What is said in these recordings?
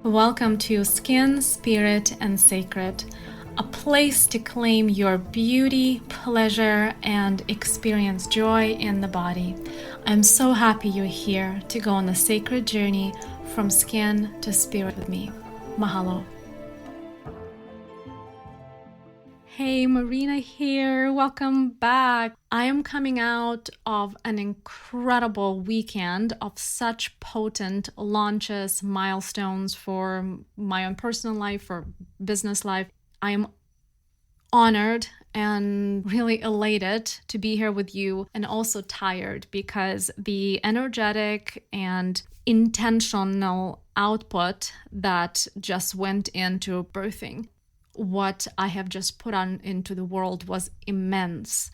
Welcome to Skin, Spirit, and Sacred, a place to claim your beauty, pleasure, and experience joy in the body. I'm so happy you're here to go on a sacred journey from skin to spirit with me. Mahalo. Hey, Marina here. Welcome back. I am coming out of an incredible weekend of such potent launches, milestones for my own personal life, for business life. I am honored and really elated to be here with you, and also tired because the energetic and intentional output that just went into birthing what I have just put on into the world was immense.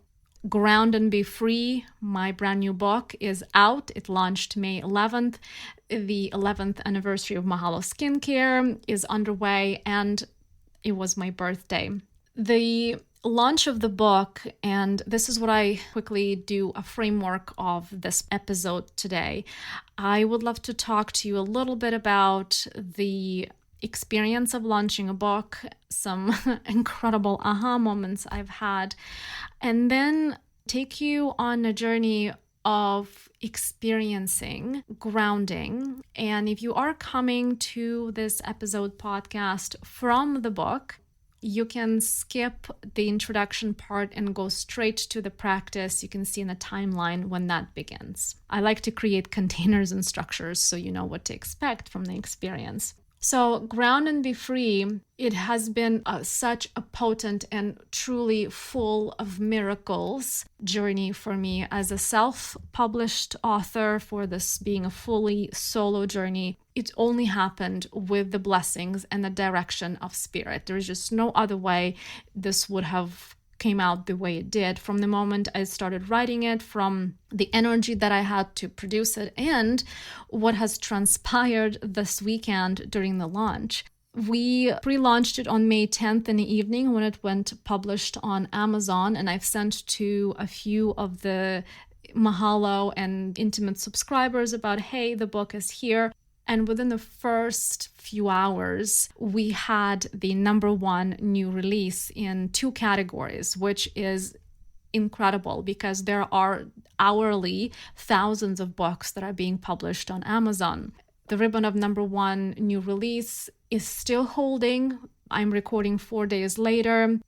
Ground and Be Free, my brand new book, is out. It launched May 11th. The 11th anniversary of MAHALO skincare is underway, and it was my birthday. The launch of the book, and this is what I quickly do a framework of this episode today. I would love to talk to you a little bit about the experience of launching a book, some incredible aha moments I've had, and then take you on a journey of experiencing grounding. And if you are coming to this episode podcast from the book, you can skip the introduction part and go straight to the practice. You can see in the timeline when that begins. I like to create containers and structures so you know what to expect from the experience. So Ground and Be Free, it has been such a potent and truly full of miracles journey for me as a self-published author, for this being a fully solo journey. It only happened with the blessings and the direction of spirit. There is just no other way this would have came out the way it did from the moment I started writing it, from the energy that I had to produce it, and what has transpired this weekend during the launch. We pre-launched it on May 10th in the evening when it went published on Amazon, and I've sent to a few of the MAHALO and intimate subscribers about, hey, the book is here. And within the first few hours, we had the #1 new release in 2 categories, which is incredible because there are hourly thousands of books that are being published on Amazon. The ribbon of #1 new release is still holding. I'm recording 4 days later.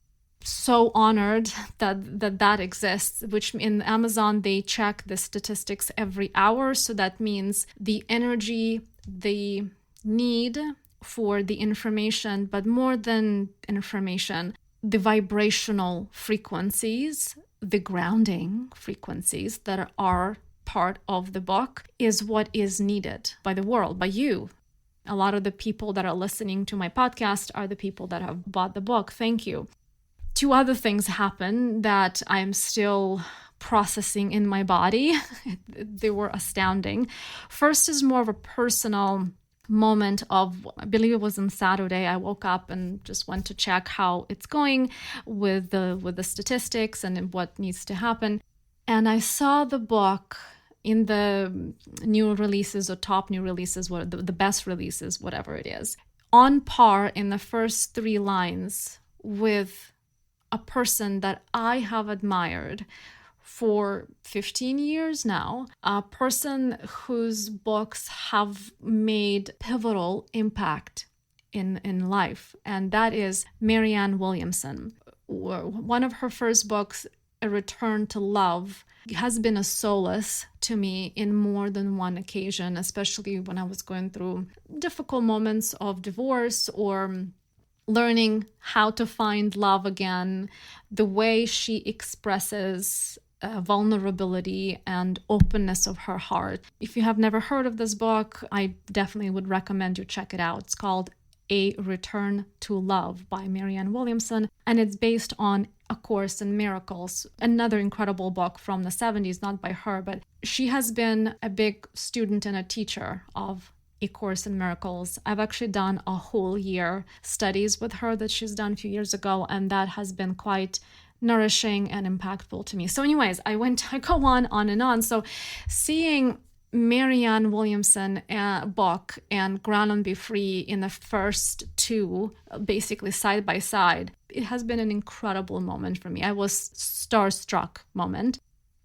So honored that exists, which in Amazon, they check the statistics every hour. So that means the energy, the need for the information, but more than information, the vibrational frequencies, the grounding frequencies that are part of the book is what is needed by the world, by you. A lot of the people that are listening to my podcast are the people that have bought the book. Thank you. 2 other things happen that I'm still processing in my body. They were astounding. First is more of a personal moment of, I believe it was on Saturday, I woke up and just went to check how it's going with the statistics and what needs to happen. And I saw the book in the new releases or top new releases, the best releases, whatever it is, on par in the first 3 lines with a person that I have admired for 15 years now, a person whose books have made pivotal impact in life, and that is Marianne Williamson. One of her first books, A Return to Love, has been a solace to me in more than one occasion, especially when I was going through difficult moments of divorce or learning how to find love again. The way she expresses vulnerability and openness of her heart. If you have never heard of this book, I definitely would recommend you check it out. It's called A Return to Love by Marianne Williamson, and it's based on A Course in Miracles, another incredible book from the 70s, not by her, but she has been a big student and a teacher of A Course in Miracles. I've actually done a whole year studies with her that she's done a few years ago, and that has been quite nourishing and impactful to me. So anyways, I go on and on. So seeing Marianne Williamson book and Ground and Be Free in the first two, basically side by side, it has been an incredible moment for me. I was starstruck moment.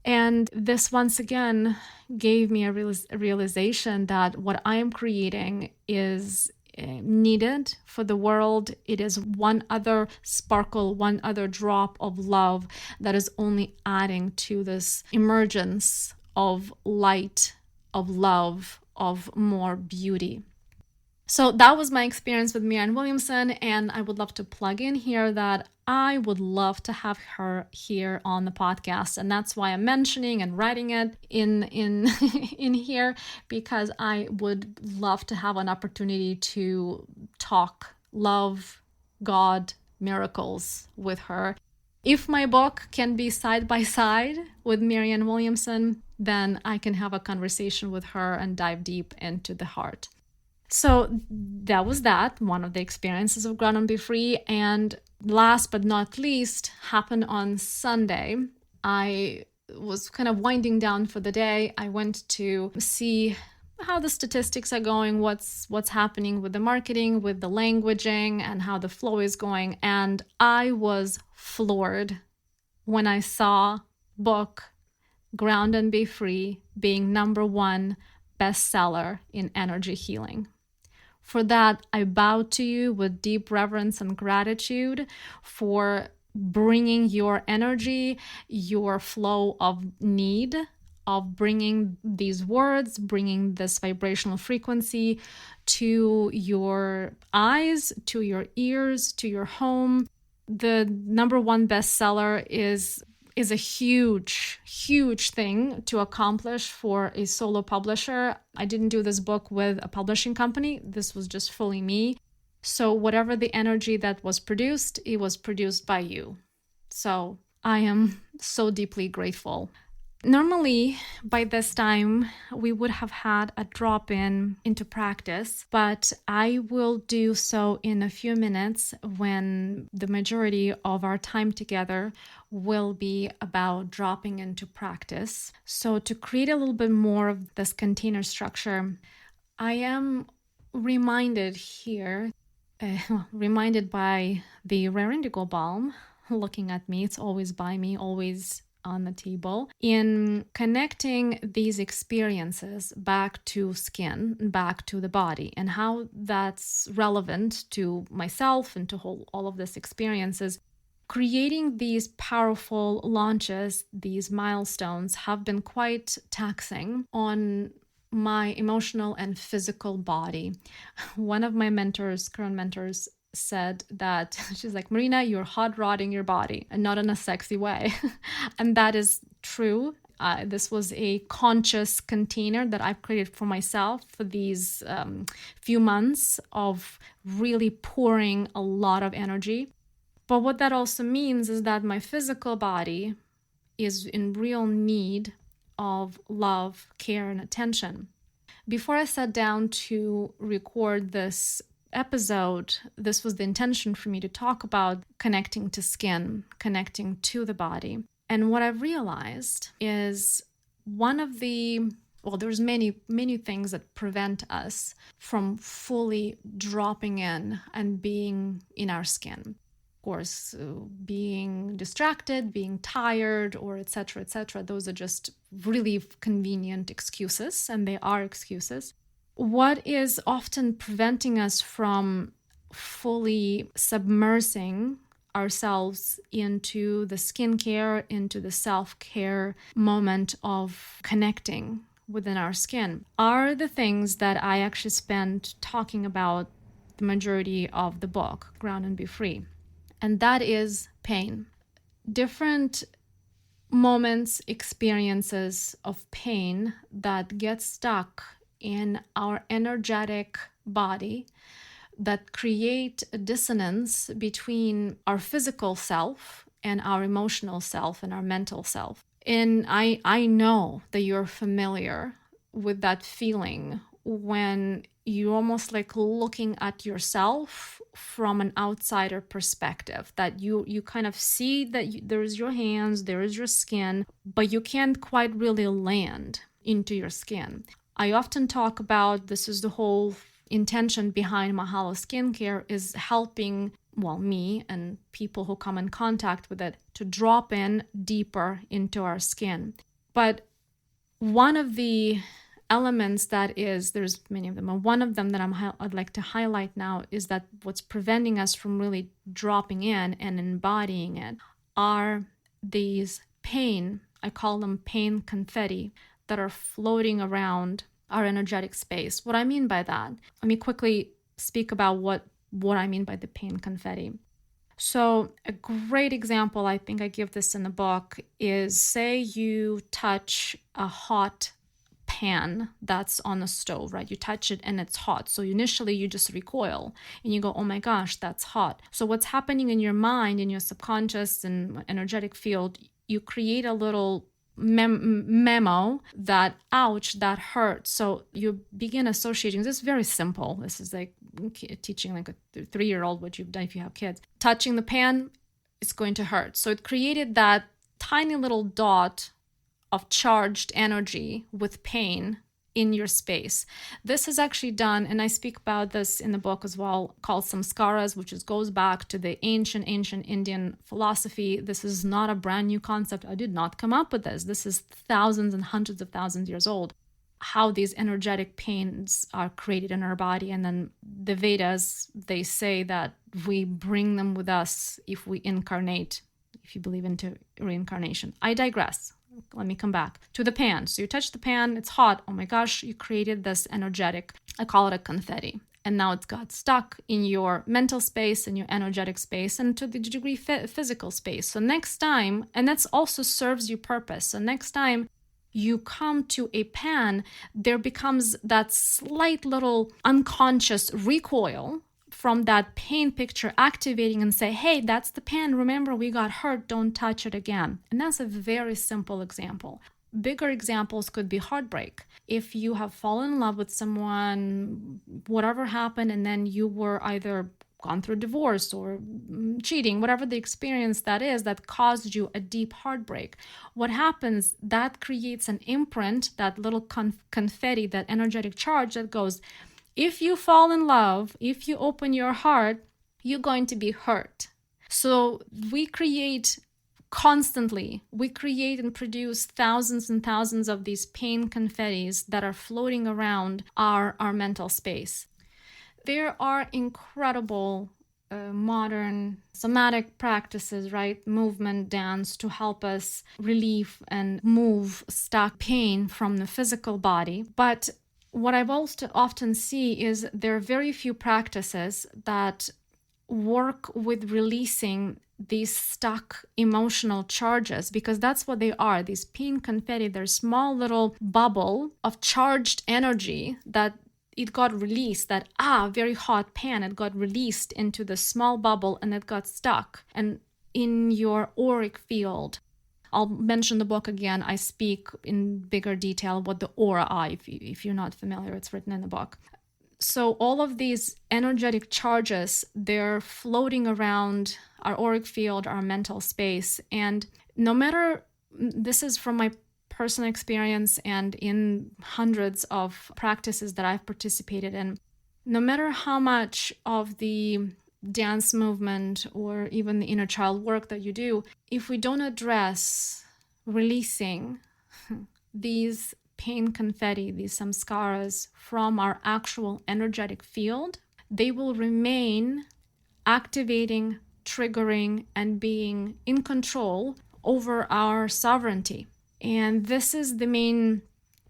And this once again gave me a realization that what I am creating is needed for the world. It is one other sparkle, one other drop of love that is only adding to this emergence of light, of love, of more beauty. So that was my experience with Marianne Williamson, and I would love to plug in here that I would love to have her here on the podcast, and that's why I'm mentioning and writing it in in here, because I would love to have an opportunity to talk love, God, miracles with her. If my book can be side by side with Marianne Williamson, then I can have a conversation with her and dive deep into the heart. So that was one of the experiences of Ground and Be Free. And last but not least, happened on Sunday. I was kind of winding down for the day. I went to see how the statistics are going, what's happening with the marketing, with the languaging, and how the flow is going. And I was floored when I saw book Ground and Be Free being #1 bestseller in energy healing. For that, I bow to you with deep reverence and gratitude for bringing your energy, your flow of need, of bringing these words, bringing this vibrational frequency to your eyes, to your ears, to your home. The #1 bestseller is a huge thing to accomplish for a solo publisher. I didn't do this book with a publishing company. This was just fully me. So whatever the energy that was produced, it was produced by you. So I am so deeply grateful. Normally, by this time, we would have had a drop-in into practice, but I will do so in a few minutes when the majority of our time together will be about dropping into practice. So to create a little bit more of this container structure, I am reminded here, reminded by the rare indigo balm looking at me. It's always by me, always on the table, in connecting these experiences back to skin, back to the body, and how that's relevant to myself and to all of these experiences. Creating these powerful launches, these milestones, have been quite taxing on my emotional and physical body. One of my mentors, current mentors, said that she's like, Marina, you're hot rodding your body, and not in a sexy way. And that is true. This was a conscious container that I've created for myself for these few months of really pouring a lot of energy. But what that also means is that my physical body is in real need of love, care, and attention. Before I sat down to record this episode, this was the intention for me to talk about connecting to skin, connecting to the body. And what I've realized is there's many things that prevent us from fully dropping in and being in our skin. Of course, being distracted, being tired, or etc., etc. Those are just really convenient excuses, and they are excuses. What is often preventing us from fully submersing ourselves into the skincare, into the self-care moment of connecting within our skin, are the things that I actually spent talking about the majority of the book, Ground and Be Free. And that is pain. Different moments, experiences of pain that get stuck in our energetic body that create a dissonance between our physical self and our emotional self and our mental self. And I know that you're familiar with that feeling when you're almost like looking at yourself from an outsider perspective, that you kind of see that there is your hands, there is your skin, but you can't quite really land into your skin. I often talk about, this is the whole intention behind MAHALO skincare, is helping, well, me and people who come in contact with it to drop in deeper into our skin. But one of the elements that is, there's many of them, and one of them that I'd like to highlight now is that what's preventing us from really dropping in and embodying it are these pain, I call them pain confetti, that are floating around our energetic space. What I mean by that, let me quickly speak about what I mean by the pain confetti. So a great example, I think I give this in the book, is say you touch a hot pan that's on the stove, right? You touch it and it's hot. So initially you just recoil and you go, oh my gosh, that's hot. So what's happening in your mind, in your subconscious and energetic field, you create a little memo that, ouch, that hurts. So you begin associating. This is very simple. This is like teaching like a 3-year-old what you've done if you have kids. Touching the pan, it's going to hurt. So it created that tiny little dot of charged energy with pain in your space. This is actually done, and I speak about this in the book as well, called samskaras, which goes back to the ancient Indian philosophy. This is not a brand new concept. I did not come up with this. This is thousands and hundreds of thousands of years old. How these energetic pains are created in our body. And then the Vedas, they say that we bring them with us if we incarnate, if you believe into reincarnation. I digress. Let me come back to the pan. So you touch the pan, it's hot. Oh my gosh, you created this energetic, I call it a confetti. And now it's got stuck in your mental space and your energetic space and to the degree physical space. So next time, and that also serves you purpose. So next time you come to a pan, there becomes that slight little unconscious recoil from that pain picture activating and say, hey, that's the pan. Remember, we got hurt. Don't touch it again. And that's a very simple example. Bigger examples could be heartbreak. If you have fallen in love with someone, whatever happened, and then you were either gone through divorce or cheating, whatever the experience that is that caused you a deep heartbreak. What happens, that creates an imprint, that little confetti, that energetic charge that goes, if you fall in love, if you open your heart, you're going to be hurt. So we create constantly, we create and produce thousands and thousands of these pain confettis that are floating around our mental space. There are incredible modern somatic practices, right? Movement, dance, to help us relieve and move stuck pain from the physical body. But what I've also often see is there are very few practices that work with releasing these stuck emotional charges, because that's what they are. These pain confetti, they're small little bubble of charged energy that it got released, that very hot pan, it got released into the small bubble and it got stuck. And in your auric field, I'll mention the book again. I speak in bigger detail what the aura are. If you're not familiar, it's written in the book. So all of these energetic charges, they're floating around our auric field, our mental space. And no matter, this is from my personal experience and in hundreds of practices that I've participated in, no matter how much of the dance movement or even the inner child work that you do, if we don't address releasing these pain confetti, these samskaras from our actual energetic field, they will remain activating, triggering, and being in control over our sovereignty. And this is the main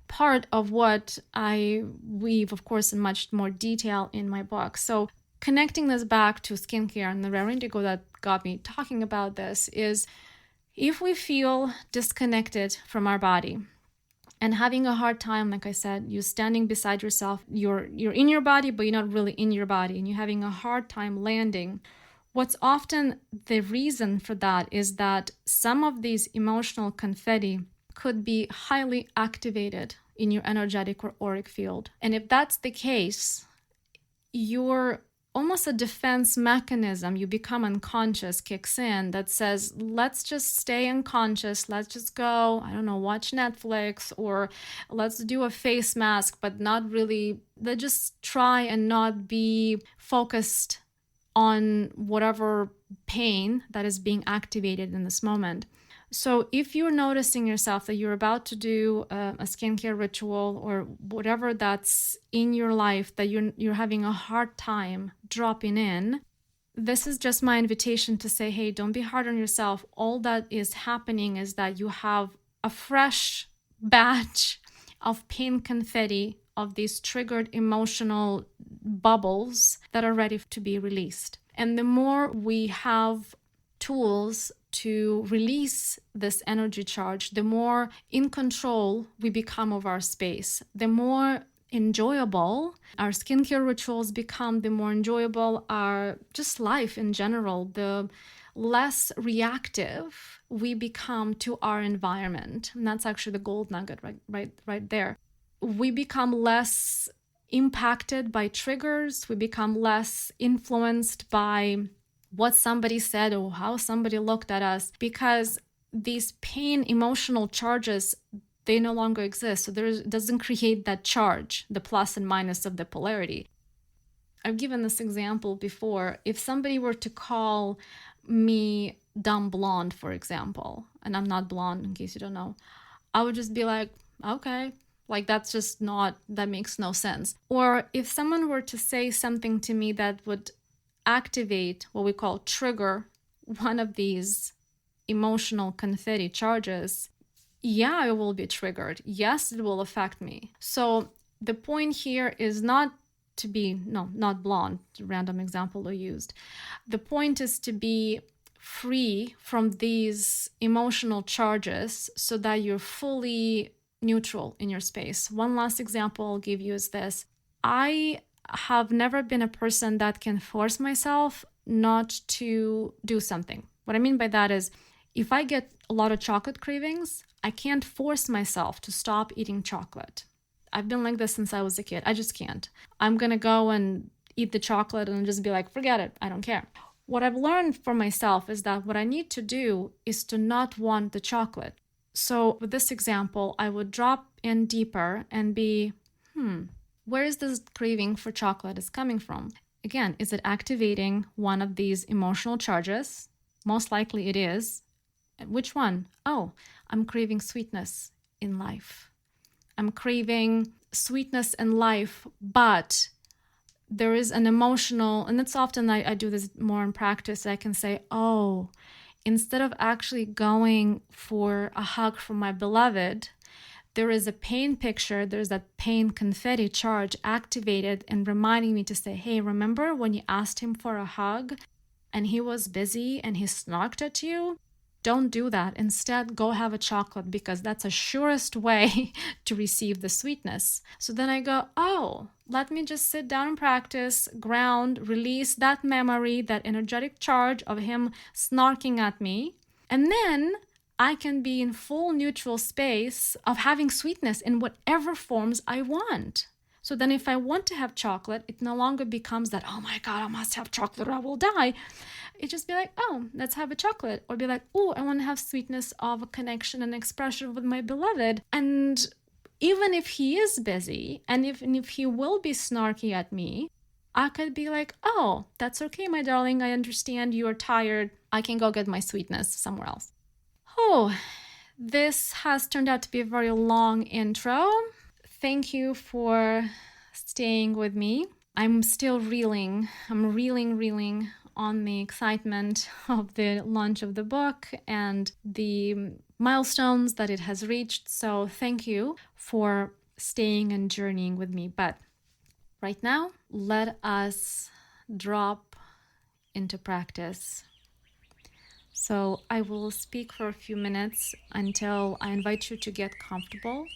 part of what I weave, of course, in much more detail in my book. So connecting this back to skincare and the rare indigo that got me talking about this is, if we feel disconnected from our body and having a hard time, like I said, you're standing beside yourself, you're in your body, but you're not really in your body, and you're having a hard time landing, what's often the reason for that is that some of these emotional confetti could be highly activated in your energetic or auric field. And if that's the case, your almost a defense mechanism. You become unconscious, kicks in, that says, let's just stay unconscious. Let's just go, I don't know, watch Netflix, or let's do a face mask, but not really. Let's just try and not be focused on whatever pain that is being activated in this moment. So if you're noticing yourself that you're about to do a skincare ritual or whatever that's in your life that you're having a hard time dropping in, this is just my invitation to say, hey, don't be hard on yourself. All that is happening is that you have a fresh batch of pain confetti, of these triggered emotional bubbles that are ready to be released. And the more we have tools to release this energy charge, the more in control we become of our space, the more enjoyable our skincare rituals become, the more enjoyable our just life in general, the less reactive we become to our environment. And that's actually the gold nugget right there. We become less impacted by triggers. We become less influenced by what somebody said or how somebody looked at us, because these pain emotional charges, they no longer exist. So there doesn't create that charge, the plus and minus of the polarity. I've given this example before. If somebody were to call me dumb blonde, for example, and I'm not blonde in case you don't know, I would just be like, okay, like that's just not, that makes no sense. Or if someone were to say something to me that would activate what we call trigger one of these emotional confetti charges, yeah, I will be triggered. Yes, it will affect me. So the point here is not to be, not blonde, random example I used. The point is to be free from these emotional charges so that you're fully neutral in your space. One last example I'll give you is this. I have never been a person that can force myself not to do something. What I mean by that is, if I get a lot of chocolate cravings, I can't force myself to stop eating chocolate. I've been like this since I was a kid. I just can't. I'm going to go and eat the chocolate and just be like, forget it. I don't care. What I've learned for myself is that what I need to do is to not want the chocolate. So with this example, I would drop in deeper and be, where is this craving for chocolate is coming from? Again, is it activating one of these emotional charges? Most likely it is. Which one? Oh, I'm craving sweetness in life. I'm craving sweetness in life, but there is an emotional, and it's often I do this more in practice. I can say, oh, instead of actually going for a hug from my beloved, there is a pain picture, there's that pain confetti charge activated and reminding me to say, hey, remember when you asked him for a hug and he was busy and he snarked at you? Don't do that. Instead, go have a chocolate, because that's the surest way to receive the sweetness. So then I go, oh, let me just sit down and practice, ground, release that memory, that energetic charge of him snarking at me. And then I can be in full neutral space of having sweetness in whatever forms I want. So then if I want to have chocolate, it no longer becomes that, oh my God, I must have chocolate or I will die. It just be like, oh, let's have a chocolate. Or be like, oh, I want to have sweetness of a connection and expression with my beloved. And even if he is busy and if he will be snarky at me, I could be like, oh, that's okay, my darling. I understand you are tired. I can go get my sweetness somewhere else. Oh, this has turned out to be a very long intro. Thank you for staying with me. I'm still reeling. I'm reeling on the excitement of the launch of the book and the milestones that it has reached. So thank you for staying and journeying with me. But right now, let us drop into practice. So I will speak for a few minutes until I invite you to get comfortable.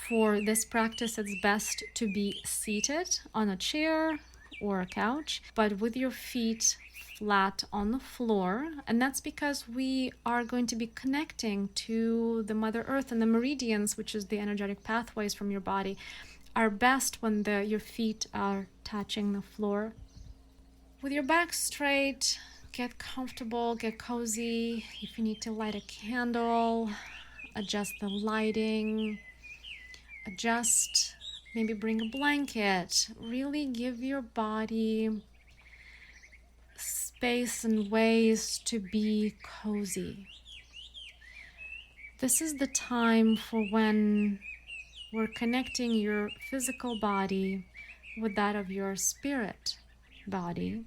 For this practice, it's best to be seated on a chair or a couch, but with your feet flat on the floor. And that's because we are going to be connecting to the Mother Earth, and the meridians, which is the energetic pathways from your body, are best when your feet are touching the floor. With your back straight, get comfortable, get cozy. If you need to light a candle, adjust the lighting, adjust, maybe bring a blanket. Really give your body space and ways to be cozy. This is the time for when we're connecting your physical body with that of your spirit body.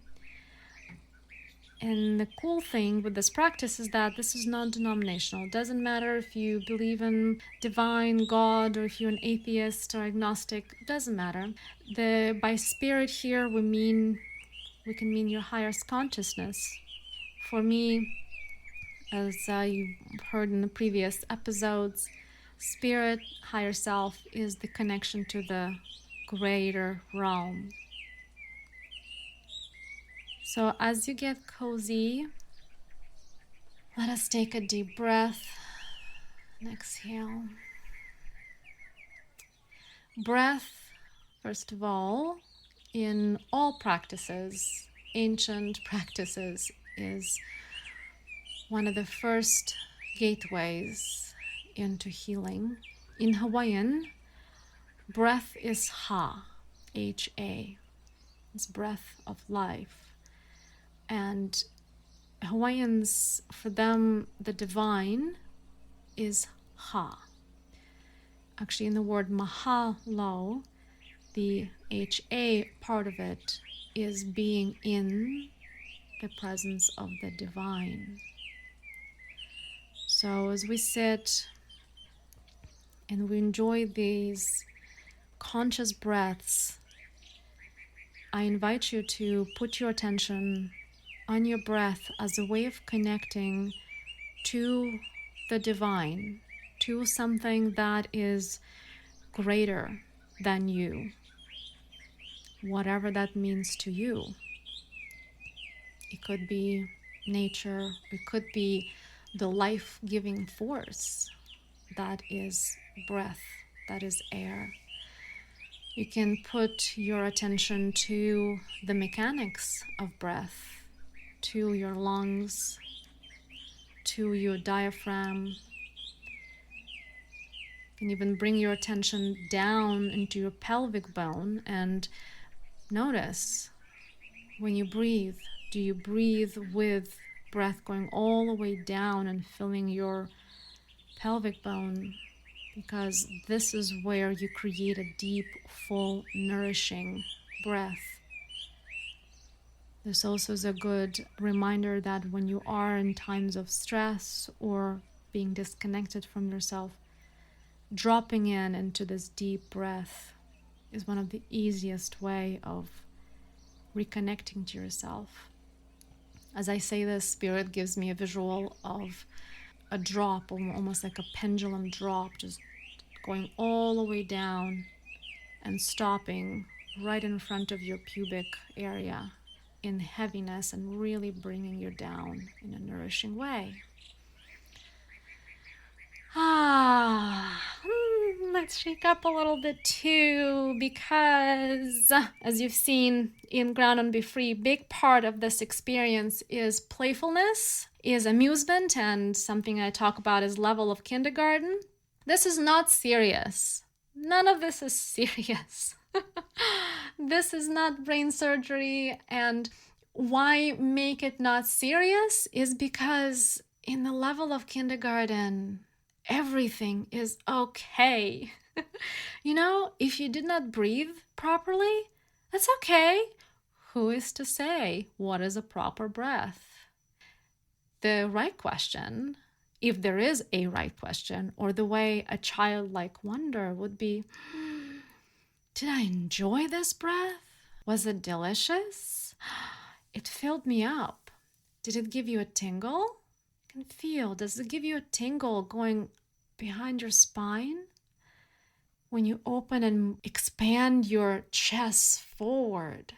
And the cool thing with this practice is that this is non-denominational. It doesn't matter if you believe in divine God or if you're an atheist or agnostic. It doesn't matter. By spirit here, we can mean your highest consciousness. For me, as you heard in the previous episodes, spirit, higher self, is the connection to the greater realm. So as you get cozy, let us take a deep breath and exhale. Breath, first of all, in all practices, ancient practices, is one of the first gateways into healing. In Hawaiian, breath is ha, H-A. It's breath of life. And Hawaiians, for them, the divine is ha. Actually, in the word mahalo, the H-A part of it is being in the presence of the divine. So as we sit and we enjoy these conscious breaths, I invite you to put your attention on your breath as a way of connecting to the divine, to something that is greater than you, whatever that means to you. It could be nature, it could be the life-giving force that is breath, that is air. You can put your attention to the mechanics of breath, to your lungs, to your diaphragm. You can even bring your attention down into your pelvic bone and notice when you breathe, do you breathe with breath going all the way down and filling your pelvic bone? Because this is where you create a deep, full, nourishing breath. This also is a good reminder that when you are in times of stress or being disconnected from yourself, dropping into this deep breath is one of the easiest way of reconnecting to yourself. As I say this, Spirit gives me a visual of a drop, almost like a pendulum drop, just going all the way down and stopping right in front of your pubic area in heaviness and really bringing you down in a nourishing way. Let's shake up a little bit too, because as you've seen in Ground and Be Free, big part of this experience is playfulness, is amusement, and something I talk about is level of kindergarten. This is not serious. None of this is serious. This is not brain surgery. And why make it not serious is because in the level of kindergarten, everything is okay. You know, if you did not breathe properly, that's okay. Who is to say what is a proper breath? The right question, if there is a right question, or the way a childlike wonder would be, did I enjoy this breath? Was it delicious? It filled me up. Did it give you a tingle? You can feel, does it give you a tingle going behind your spine? When you open and expand your chest forward,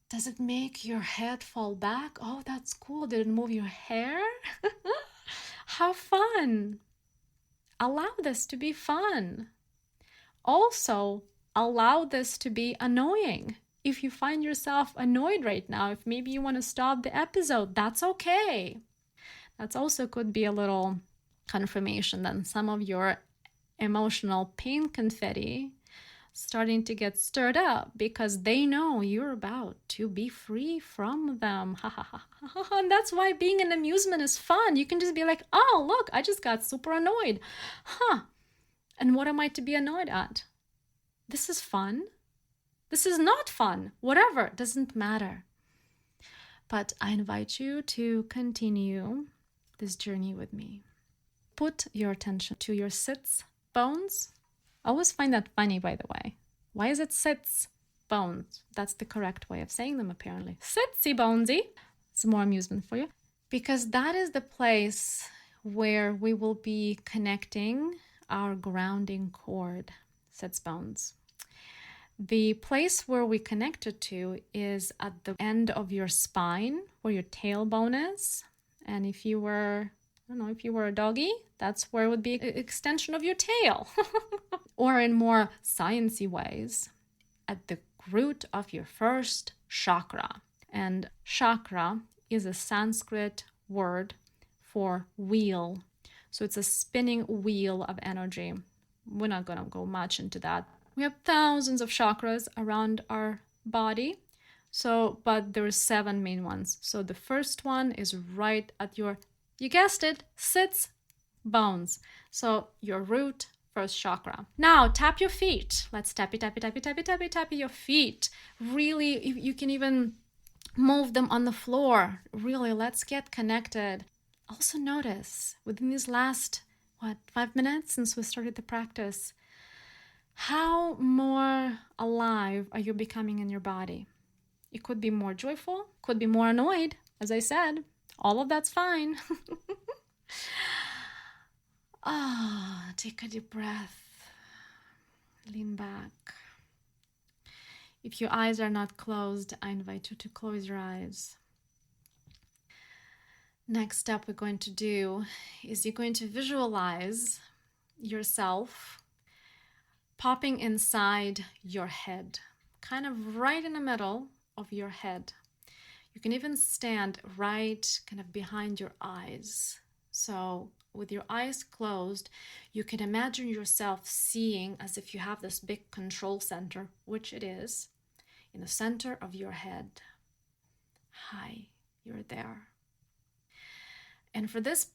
does it make your head fall back? Oh, that's cool. Did it move your hair? How fun. Allow this to be fun. Also, allow this to be annoying. If you find yourself annoyed right now, if maybe you want to stop the episode, that's okay. That's also could be a little confirmation that some of your emotional pain confetti starting to get stirred up because they know you're about to be free from them. And that's why being an amusement is fun. You can just be like, oh, look, I just got super annoyed. And what am I to be annoyed at? This is fun. This is not fun. Whatever, doesn't matter. But I invite you to continue this journey with me. Put your attention to your sits bones. I always find that funny, by the way. Why is it sits bones? That's the correct way of saying them, apparently. Sitsy bonesy. Some more amusement for you. Because that is the place where we will be connecting our grounding cord. Sits bones. The place where we connect it to is at the end of your spine, where your tailbone is. And if you were, if you were a doggy, that's where it would be an extension of your tail. Or in more sciencey ways, at the root of your first chakra. And chakra is a Sanskrit word for wheel. So it's a spinning wheel of energy. We're not going to go much into that. We have thousands of chakras around our body. But there's 7 main ones. So the first one is right at your, you guessed it, sits bones. So your root, first chakra. Now tap your feet. Let's tappy your feet. Really, you can even move them on the floor. Really, let's get connected. Also notice within these last, 5 minutes since we started the practice, how more alive are you becoming in your body? It could be more joyful, could be more annoyed, as I said. All of that's fine. Take a deep breath. Lean back. If your eyes are not closed, I invite you to close your eyes. Next step we're going to do is you're going to visualize yourself popping inside your head, kind of right in the middle of your head. You can even stand right kind of behind your eyes. So with your eyes closed, you can imagine yourself seeing as if you have this big control center, which it is, in the center of your head. Hi, you're there. And for this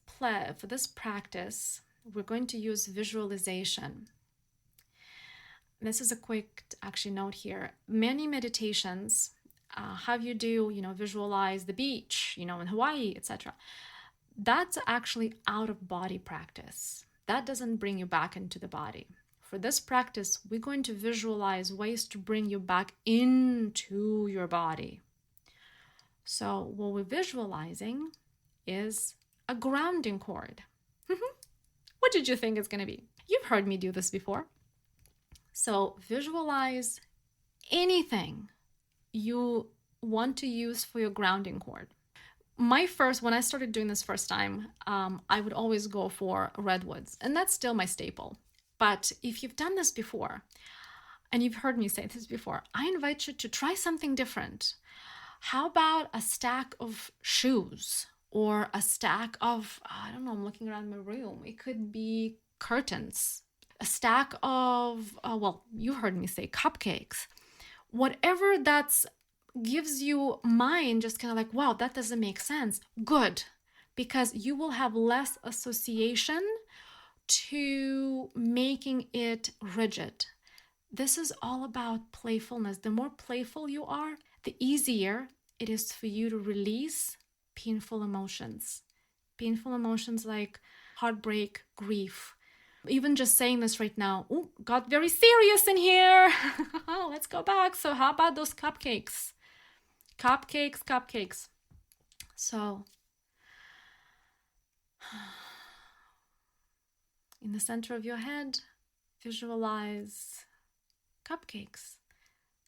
practice, we're going to use visualization. This is a quick note here. Many meditations have you do, visualize the beach, in Hawaii, etc. That's actually out of body practice. That doesn't bring you back into the body. For this practice, we're going to visualize ways to bring you back into your body. So what we're visualizing is a grounding cord. What did you think it's going to be? You've heard me do this before. So visualize anything you want to use for your grounding cord. When I started doing this first time, I would always go for redwoods, and that's still my staple. But if you've done this before, and you've heard me say this before, I invite you to try something different. How about a stack of shoes or a stack of, I'm looking around my room. It could be curtains, a stack of, you heard me say cupcakes. Whatever that's gives you mind, just kind of like, wow, that doesn't make sense. Good, because you will have less association to making it rigid. This is all about playfulness. The more playful you are, the easier it is for you to release painful emotions. Painful emotions like heartbreak, grief. Even just saying this right now, got very serious in here. Let's go back. So how about those cupcakes? Cupcakes. So in the center of your head, visualize cupcakes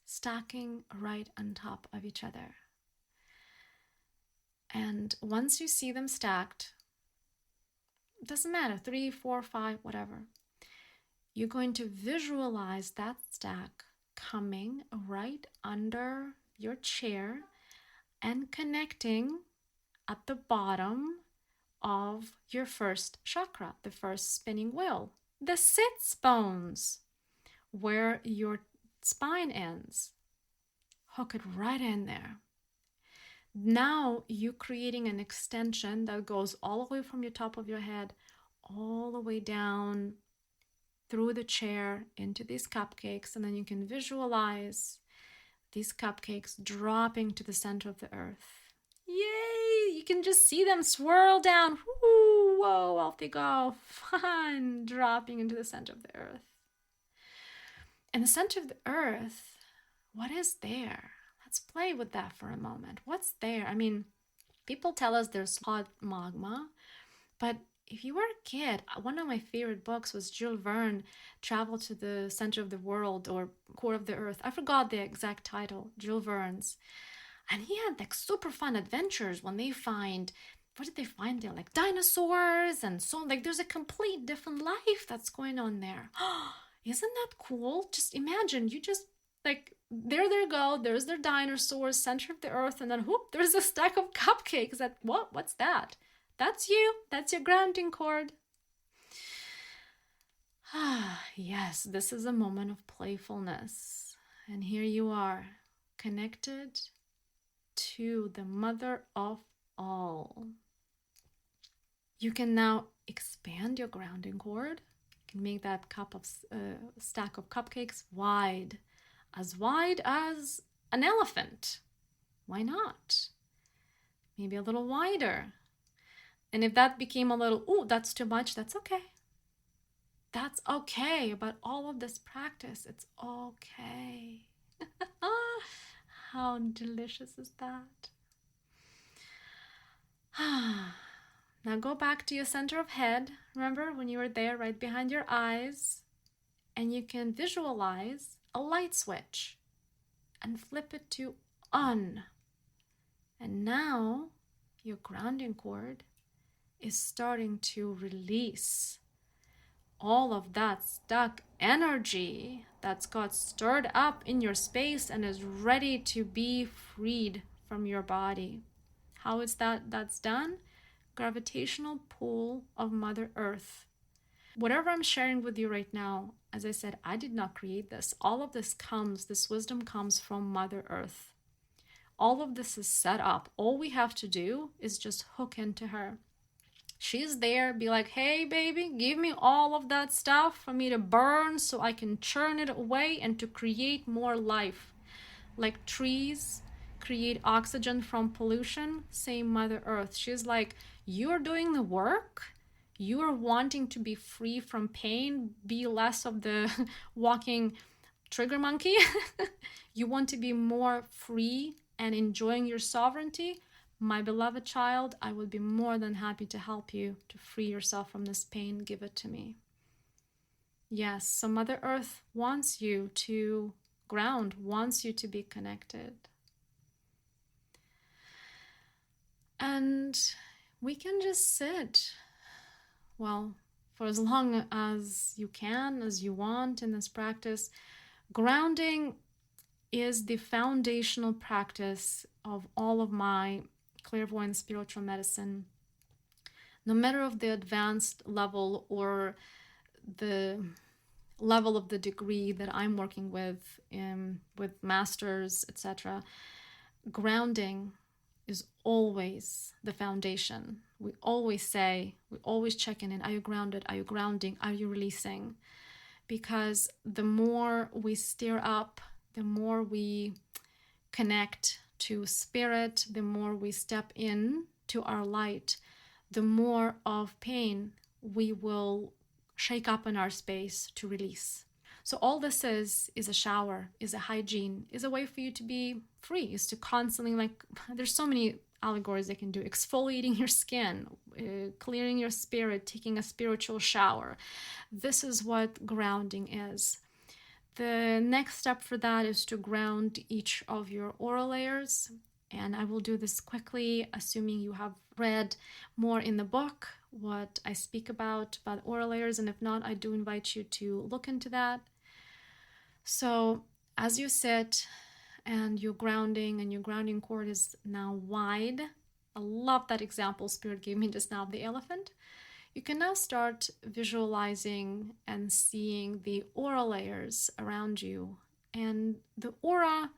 stacking right on top of each other. And once you see them stacked, it doesn't matter, 3, 4, 5, whatever, you're going to visualize that stack coming right under your chair and connecting at the bottom of your first chakra, the first spinning wheel, the sits bones, where your spine ends. Hook it right in there. Now you're creating an extension that goes all the way from your top of your head all the way down through the chair into these cupcakes, and then you can visualize these cupcakes dropping to the center of the earth. Yay! You can just see them swirl down. Woo, whoa, off they go. Fun! Dropping into the center of the earth. In the center of the earth, what is there? Let's play with that for a moment. What's there? I mean, people tell us there's hot magma, but if you were a kid, one of my favorite books was Jules Verne, Travel to the Center of the World or Core of the Earth. I forgot the exact title, Jules Verne's. And he had like super fun adventures when they find, what did they find there? Like dinosaurs and so on. Like there's a complete different life that's going on there. Isn't that cool? Just imagine, you just like, there they go, there's their dinosaurs, center of the earth, and then whoop, there's a stack of cupcakes. That what's that? That's you. That's your grounding cord. Yes, this is a moment of playfulness. And here you are, connected to the mother of all. You can now expand your grounding cord. You can make that stack of cupcakes wide as an elephant. Why not? Maybe a little wider. And if that became a little, ooh, that's too much, that's okay. That's okay. About all of this practice, it's okay. How delicious is that? Now go back to your center of head. Remember when you were there, right behind your eyes? And you can visualize a light switch and flip it to on. And now your grounding cord is starting to release all of that stuck energy that's got stirred up in your space and is ready to be freed from your body. How is that's done? Gravitational pull of Mother Earth. Whatever I'm sharing with you right now, as I said, I did not create this. All of this wisdom comes from Mother Earth. All of this is set up. All we have to do is just hook into her. She's there, be like, hey baby, give me all of that stuff for me to burn so I can churn it away and to create more life. Like trees create oxygen from pollution, same Mother Earth. She's like, you're doing the work. You're wanting to be free from pain, be less of the walking trigger monkey. You want to be more free and enjoying your sovereignty. My beloved child, I would be more than happy to help you to free yourself from this pain. Give it to me. Yes, so Mother Earth wants you to ground, wants you to be connected. And we can just sit, well, for as long as you can, as you want in this practice. Grounding is the foundational practice of all of my clairvoyant spiritual medicine. No matter of the advanced level or the level of the degree that I'm working with masters, etc., grounding is always the foundation. We always check in, are you grounded? Are you grounding? Are you releasing? Because the more we stir up, the more we connect to spirit, the more we step in to our light, the more of pain we will shake up in our space to release. So all this is a shower, is a hygiene, is a way for you to be free, is to constantly, there's so many allegories they can do, exfoliating your skin, clearing your spirit, taking a spiritual shower. This is what grounding is. The next step for that is to ground each of your aura layers. And I will do this quickly, assuming you have read more in the book, what I speak about aura layers. And if not, I do invite you to look into that. So As you sit and you're grounding and your grounding cord is now wide, I love that example Spirit gave me just now of the elephant. You can now start visualizing and seeing the aura layers around you. And the aura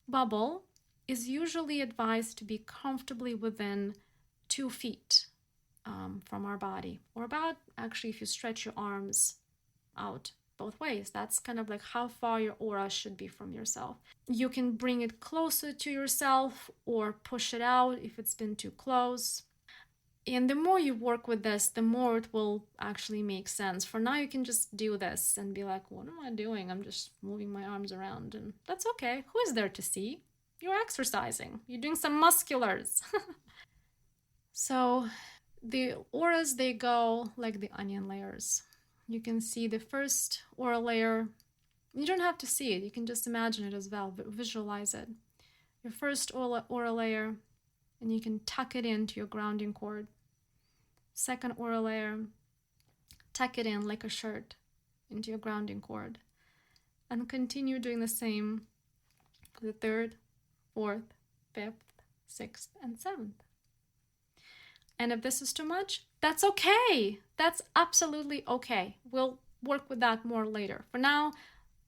bubble is usually advised to be comfortably within 2 feet from our body, or about, actually, if you stretch your arms out both ways, that's kind of like how far your aura should be from yourself. You can bring it closer to yourself or push it out if it's been too close. And the more you work with this, the more it will actually make sense. For now, you can just do this and be like, what am I doing? I'm just moving my arms around, and that's okay. Who is there to see? You're exercising. You're doing some musculars. So the auras, they go like the onion layers. You can see the first aura layer. You don't have to see it. You can just imagine it as well, but visualize it. Your first aura layer, and you can tuck it into your grounding cord. Second aura layer, tuck it in like a shirt into your grounding cord. And continue doing the same for the third, fourth, fifth, sixth, and seventh. And if this is too much, that's okay. That's absolutely okay. We'll work with that more later. For now,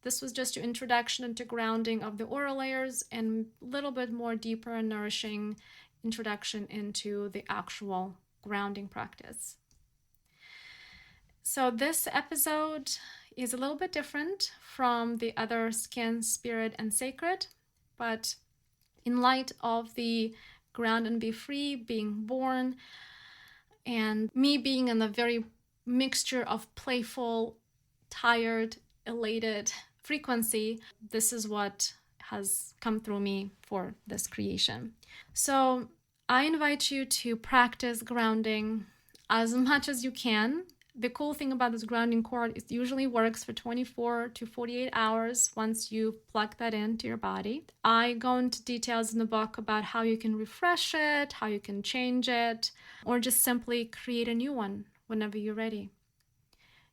this was just your introduction into grounding of the aura layers, and a little bit more deeper and nourishing introduction into the actual grounding practice. So this episode is a little bit different from the other Skin, Spirit, and Sacred, but in light of the Ground and Be Free being born, and me being in a very mixture of playful, tired, elated frequency, this is what has come through me for this creation. So I invite you to practice grounding as much as you can. The cool thing about this grounding cord is it usually works for 24 to 48 hours once you plug that into your body. I go into details in the book about how you can refresh it, how you can change it, or just simply create a new one whenever you're ready.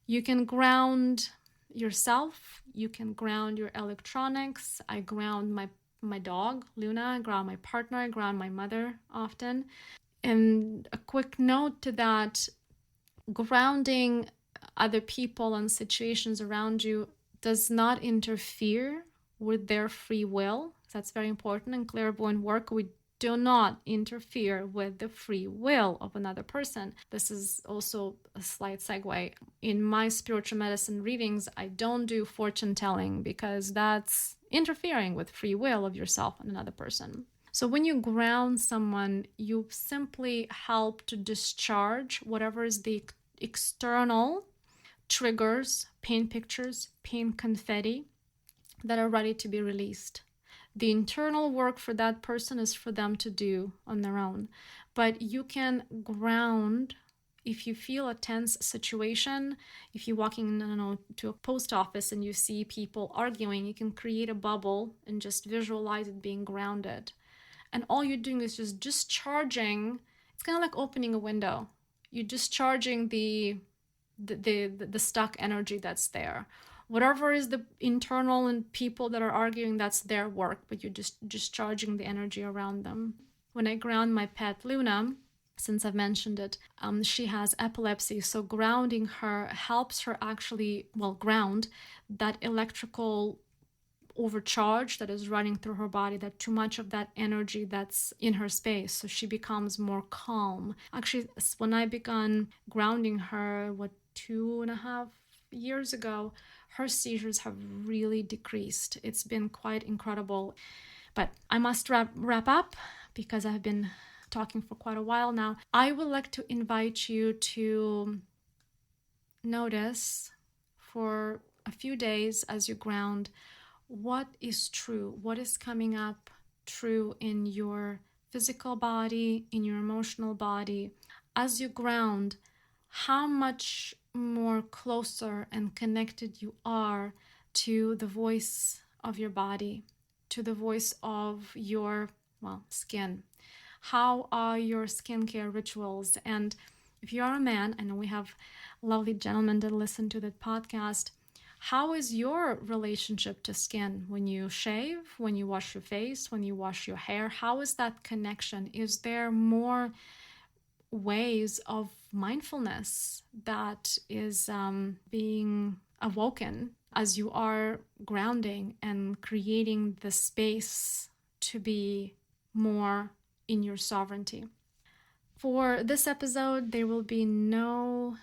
You can ground yourself. You can ground your electronics. I ground my dog, Luna. I ground my partner. I ground my mother often. And a quick note to that, grounding other people and situations around you does not interfere with their free will. That's very important. In clairvoyant work, we do not interfere with the free will of another person. This is also a slight segue. In my spiritual medicine readings, I don't do fortune telling because that's interfering with free will of yourself and another person. So when you ground someone, you simply help to discharge whatever is the external triggers, pain pictures, pain confetti that are ready to be released. The internal work for that person is for them to do on their own. But you can ground if you feel a tense situation. If you're walking to a post office and you see people arguing, you can create a bubble and just visualize it being grounded. And all you're doing is just discharging. It's kind of like opening a window. You're discharging the stuck energy that's there. Whatever is the internal and people that are arguing, that's their work, but you're just discharging the energy around them. When I ground my pet Luna, since I've mentioned it, she has epilepsy, so grounding her helps her actually, ground that electrical overcharge that is running through her body, that too much of that energy that's in her space, so she becomes more calm. Actually, when I began grounding her, 2.5 years ago, her seizures have really decreased. It's been quite incredible. But I must wrap up because I've been talking for quite a while now. I would like to invite you to notice for a few days as you ground what is true, what is coming up true in your physical body, in your emotional body. As you ground, how much more closer and connected you are to the voice of your body, to the voice of your, skin. How are your skincare rituals? And if you are a man, I know we have lovely gentlemen that listen to that podcast, How is your relationship to skin? When you shave, when you wash your face, when you wash your hair, how is that connection? Is there more ways of mindfulness that is being awoken as you are grounding and creating the space to be more in your sovereignty? For this episode, there will be no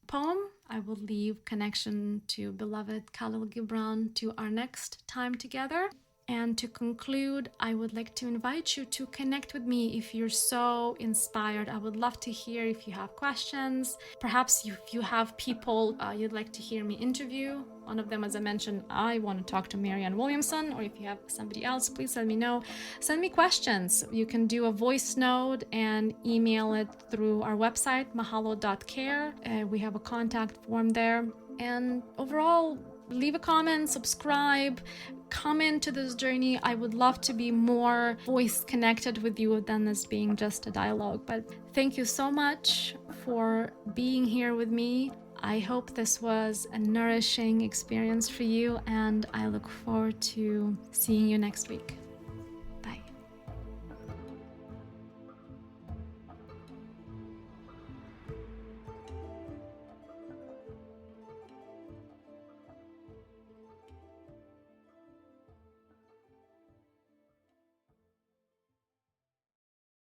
poem. I will leave connection to beloved Khalil Gibran to our next time together. And to conclude, I would like to invite you to connect with me if you're so inspired. I would love to hear if you have questions. Perhaps if you have people you'd like to hear me interview. One of them, as I mentioned, I want to talk to Marianne Williamson, or if you have somebody else, please let me know. Send me questions. You can do a voice note and email it through our website, mahalo.care. We have a contact form there. And overall, leave a comment, subscribe, come into this journey. I would love to be more voice connected with you than this being just a dialogue. But thank you so much for being here with me. I hope this was a nourishing experience for you, and I look forward to seeing you next week.